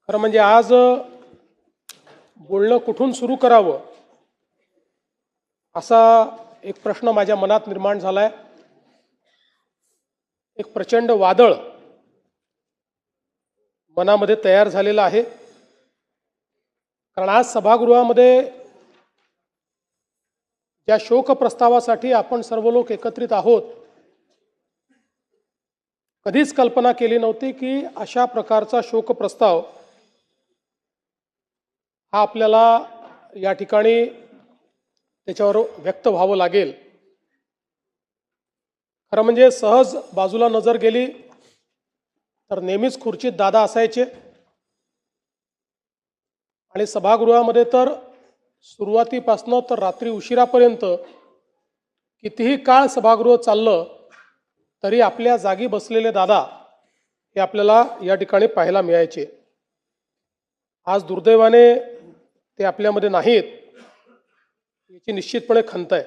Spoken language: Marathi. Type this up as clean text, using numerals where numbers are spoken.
खरं म्हणजे आज बोलणं कुठून सुरू करावं असा एक प्रश्न माझ्या मनात निर्माण झालाय। एक प्रचंड वादळ मनामध्ये तयार झालेलं आहे। कारण आज सभागृहामध्ये ज्या शोक प्रस्तावासाठी आपण सर्व लोक एकत्रित आहोत, कधीच कल्पना केली नव्हती की अशा प्रकारचा शोक प्रस्ताव हा आपल्याला या ठिकाणी त्याच्यावर व्यक्त व्हावं लागेल। खरं म्हणजे सहज बाजूला नजर गेली तर नेहमीच खुर्चीत दादा असायचे आणि सभागृहामध्ये तर सुरुवातीपासून तर रात्री उशिरापर्यंत कितीही काळ सभागृह चाललं तरी आपल्या जागी बसलेले दादा हे आपल्याला या ठिकाणी पाहायला मिळायचे। आज दुर्दैवाने ते आपल्यामध्ये नाहीत, याची निश्चितपणे खंत आहे।